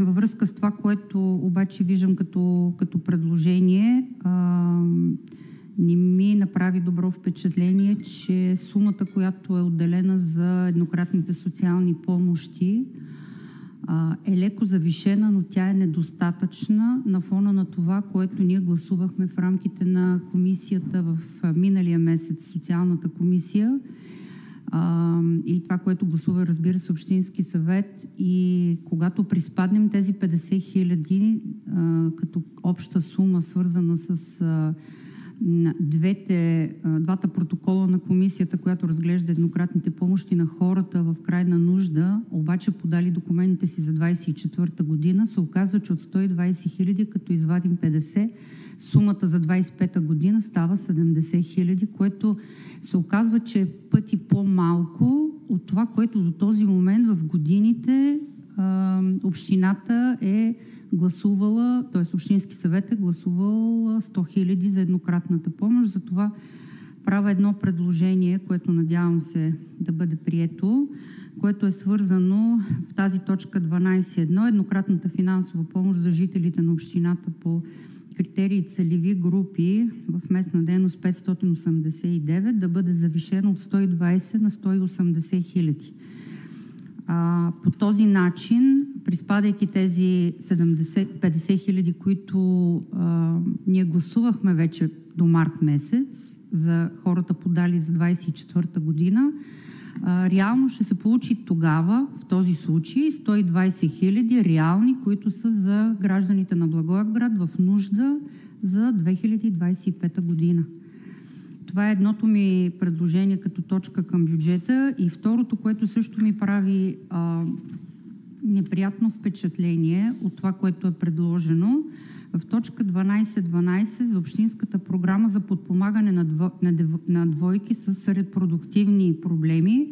във връзка с това, което обаче виждам като предложение, не ми направи добро впечатление, че сумата, която е отделена за еднократните социални помощи, е леко завишена, но тя е недостатъчна на фона на това, което ние гласувахме в рамките на комисията в миналия месец, социалната комисия, и това, което гласува, разбира се, Общински съвет. И когато приспаднем тези 50 хиляди като обща сума, свързана с двата протокола на комисията, която разглежда еднократните помощи на хората в крайна нужда, обаче подали документите си за 24-та година, се оказва, че от 120 хиляди, като извадим 50, сумата за 25-та година става 70 хиляди, което се оказва, че е пъти по-малко от това, което до този момент в годините общината е гласувала, т.е. Общински съвет е гласувал 100 хиляди за еднократната помощ. Затова правя едно предложение, което надявам се да бъде прието, което е свързано в тази точка 12.1, еднократната финансова помощ за жителите на общината по критерии целеви групи в местна дейност 589 да бъде завишена от 120 на 180 хиляди. По този начин, приспадайки тези 50 хиляди, които ние гласувахме вече до март месец за хората подали за 24-та година, реално ще се получи тогава, в този случай, 120 хиляди реални, които са за гражданите на Благоевград в нужда за 2025 година. Това е едното ми предложение като точка към бюджета. И второто, което също ми прави неприятно впечатление от това, което е предложено, в точка 12.12 за общинската програма за подпомагане на двойки с репродуктивни проблеми,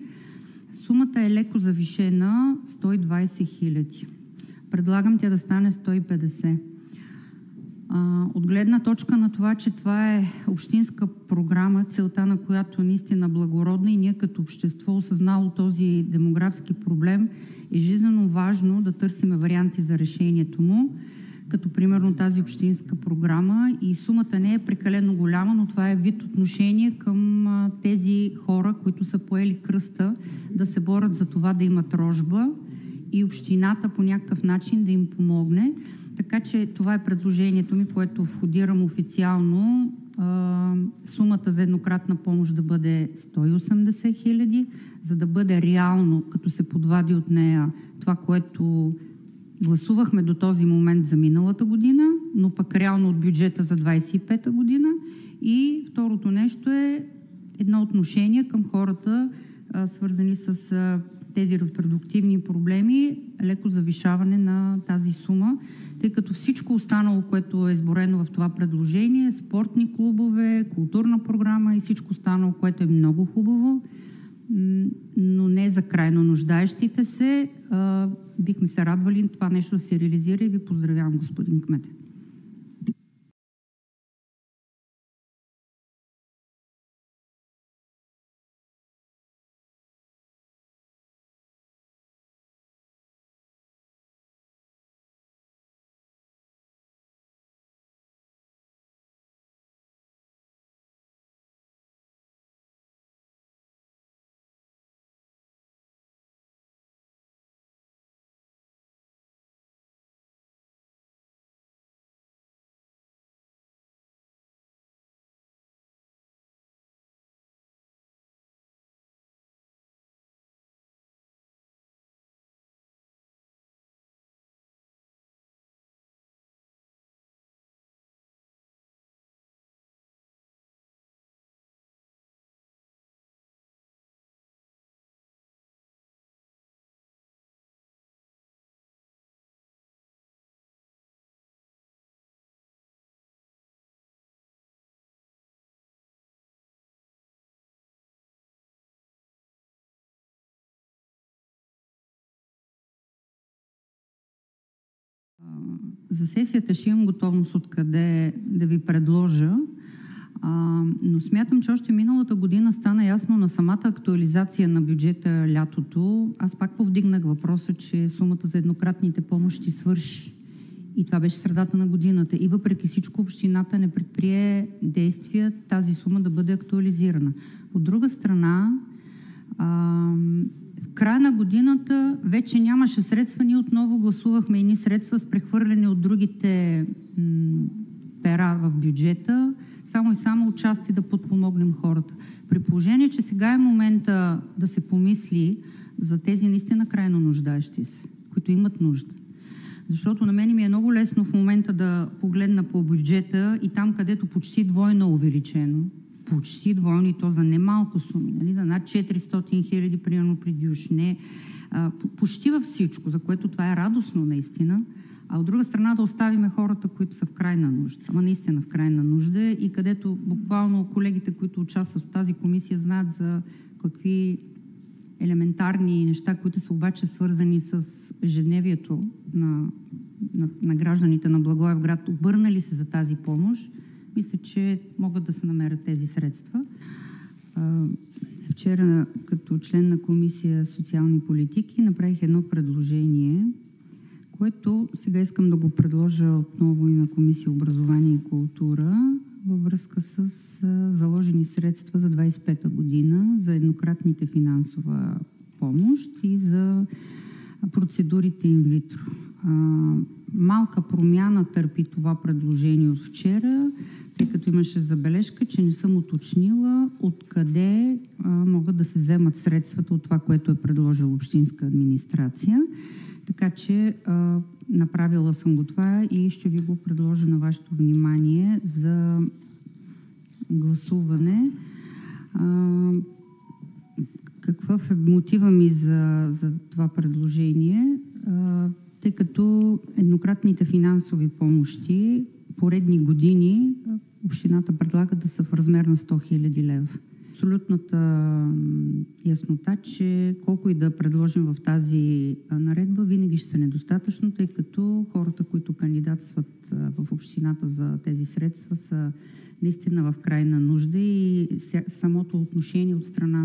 сумата е леко завишена 120 хиляди. Предлагам тя да стане 150. От гледна точка на това, че това е общинска програма, целта на която е наистина благородна и ние като общество, осъзнало този демографски проблем, е жизнено важно да търсим варианти за решението му, като примерно тази общинска програма, и сумата не е прекалено голяма, но това е вид отношение към тези хора, които са поели кръста да се борят за това да имат рожба и общината по някакъв начин да им помогне. Така че това е предложението ми, което входирам официално. Сумата за еднократна помощ да бъде 180 хиляди, за да бъде реално, като се подвади от нея това, което гласувахме до този момент за миналата година, но пък реално от бюджета за 25-та година. И второто нещо е едно отношение към хората, свързани с тези репродуктивни проблеми, леко завишаване на тази сума, тъй като всичко останало, което е изборено в това предложение, спортни клубове, културна програма и всичко останало, което е много хубаво, но не за крайно нуждаещите се. Бихме се радвали това нещо да се реализира и ви поздравявам, господин кмет. За сесията ще имам готовност откъде да ви предложа. Но смятам, че още миналата година стана ясно на самата актуализация на бюджета лятото. Аз пак повдигнах въпроса, че сумата за еднократните помощи свърши. И това беше средата на годината. И въпреки всичко общината не предприе действия тази сума да бъде актуализирана. От друга страна, в края на годината вече нямаше средства. Ние отново гласувахме едни средства с прехвърляне от другите пера в бюджета, само и само отчасти да подпомогнем хората. При положение, че сега е момента да се помисли за тези наистина крайно нуждаещи се, които имат нужда. Защото на мен ми е много лесно в момента да погледна по бюджета и там, където почти двойно увеличено, почти двойно и то за немалко суми, нали? За над 400 хиляди, примерно при Дюш, почти във всичко, за което това е радостно наистина, а от друга страна да оставиме хората, които са в крайна нужда. Ама наистина в крайна нужда и където буквално колегите, които участват в тази комисия, знаят за какви елементарни неща, които са обаче свързани с ежедневието на гражданите на Благоевград, обърнали се за тази помощ, мисля, че могат да се намерят тези средства. Вчера, като член на Комисия социални политики, направих едно предложение, което сега искам да го предложа отново и на Комисия образование и култура във връзка с заложени средства за 25-та година за еднократните финансова помощ и за процедурите инвитро. Малка промяна търпи това предложение от вчера, тъй като имаше забележка, че не съм уточнила откъде могат да се вземат средствата от това, което е предложила общинска администрация. Така че направила съм го това и ще ви го предложа на вашето внимание за гласуване. Какъв е мотива ми за това предложение? Тъй като еднократните финансови помощи поредни години общината предлага да са в размер на 100 хиляди лева. Абсолютната яснота, че колко и да предложим в тази наредба, винаги ще са недостатъчно, тъй като хората, които кандидатстват в общината за тези средства, са наистина в крайна нужда и самото отношение от страна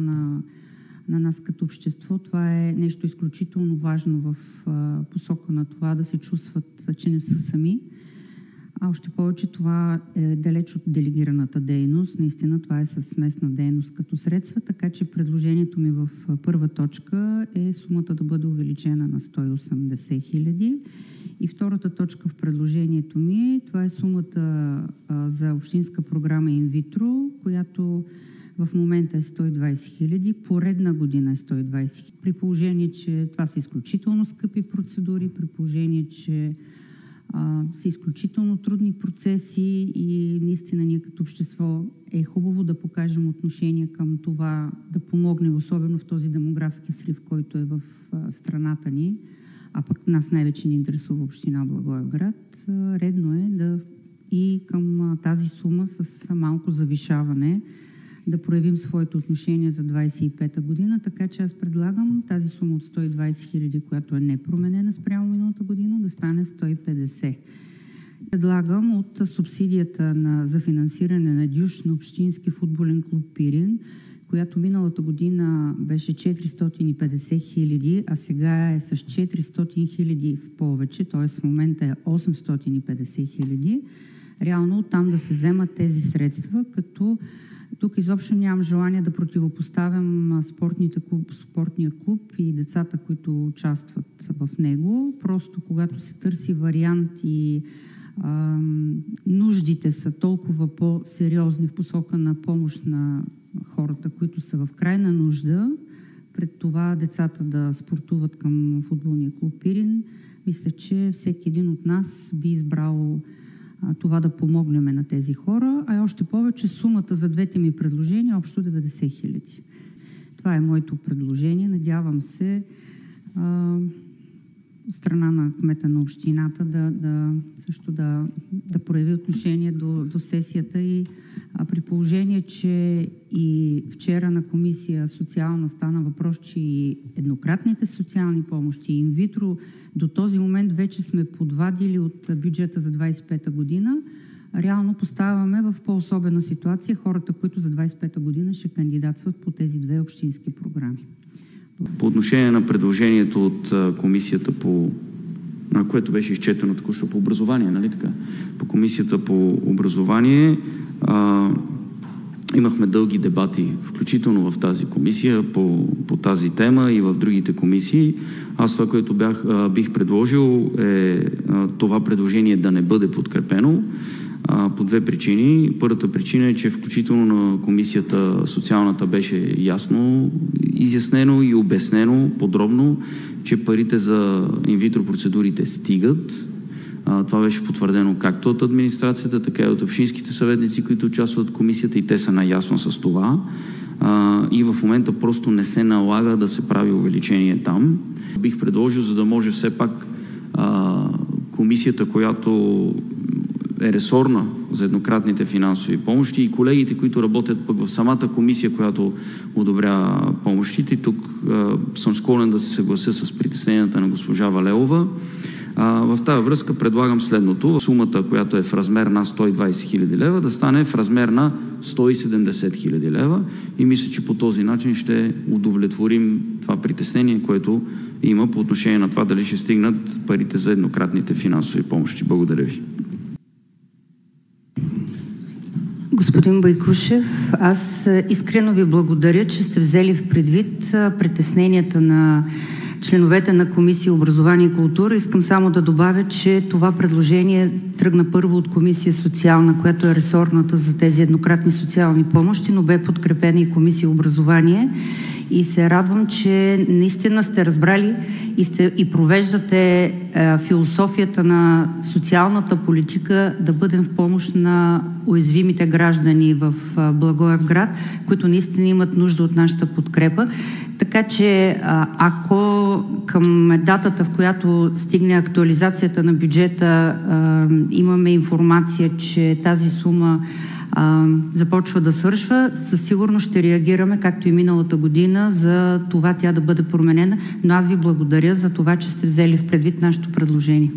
на нас като общество, това е нещо изключително важно в посока на това да се чувстват, че не са сами. А още повече това е далеч от делегираната дейност. Наистина това е с местна дейност като средства, така че предложението ми в първа точка е сумата да бъде увеличена на 180 хиляди. И втората точка в предложението ми, това е сумата за общинска програма инвитро, която в момента е 120 хиляди, поредна година е 120 хиляди. При положение, че това са изключително скъпи процедури, при положение, че са изключително трудни процеси и наистина ние като общество е хубаво да покажем отношение към това, да помогнем, особено в този демографски срив, който е в страната ни, а пък нас най-вече ни интересува община Благоевград. Редно е да и към тази сума с малко завишаване да проявим своето отношение за 25-та година, така че аз предлагам тази сума от 120 хиляди, която е непроменена спрямо миналата година, да стане 150. Предлагам от субсидията за финансиране на Дюш на Общински футболен клуб Пирин, която миналата година беше 450 хиляди, а сега е с 400 хиляди в повече, т.е. в момента е 850 хиляди. Реално оттам да се вземат тези средства, като тук изобщо нямам желание да противопоставям спортния клуб и децата, които участват в него. Просто когато се търси вариант и нуждите са толкова по-сериозни в посока на помощ на хората, които са в крайна нужда, пред това децата да спортуват към футболния клуб Пирин, мисля, че всеки един от нас би избрал това да помогнем на тези хора, а още повече сумата за двете ми предложения общо 90 хиляди. Това е моето предложение. Надявам се страна на кмета на общината също да прояви отношение до сесията и при положение, че и вчера на комисия социална стана въпрос, че и еднократните социални помощи и инвитро до този момент вече сме подвадили от бюджета за 25-та година. реално поставяме в по-особена ситуация хората, които за 25-та година ще кандидатстват по тези две общински програми. По отношение на предложението от комисията което беше изчетено току-що по образование, нали така? По комисията по образование имахме дълги дебати, включително в тази комисия по тази тема и в другите комисии. Аз това, което бих предложил е това предложение да не бъде подкрепено по две причини. Първата причина е, че включително на комисията социалната беше ясно изяснено и обяснено подробно, че парите за инвитро процедурите стигат. Това беше потвърдено както от администрацията, така и от общинските съветници, които участват в комисията, и те са наясно с това. И в момента просто не се налага да се прави увеличение там. Бих предложил, за да може все пак комисията, която е ресорна за еднократните финансови помощи, и колегите, които работят пък в самата комисия, която одобрява помощите. Тук съм склонен да се съглася с притесненията на госпожа Валеова. В тази връзка предлагам следното. Сумата, която е в размер на 120 хиляди лева, да стане в размер на 170 хиляди лева, и мисля, че по този начин ще удовлетворим това притеснение, което има по отношение на това дали ще стигнат парите за еднократните финансови помощи. Благодаря ви. Господин Байкушев, аз искрено ви благодаря, че сте взели в предвид притесненията на членовете на Комисия образование и култура. Искам само да добавя, че това предложение тръгна първо от Комисия социална, която е ресорната за тези еднократни социални помощи, но бе подкрепена и Комисия образование. И се радвам, че наистина сте разбрали и провеждате философията на социалната политика да бъдем в помощ на уязвимите граждани в Благоевград, които наистина имат нужда от нашата подкрепа. Така че ако към датата, в която стигне актуализацията на бюджета, имаме информация, че тази сума започва да свършва, със сигурност ще реагираме, както и миналата година, за това тя да бъде променена. Но аз ви благодаря за това, че сте взели в предвид нашето предложение.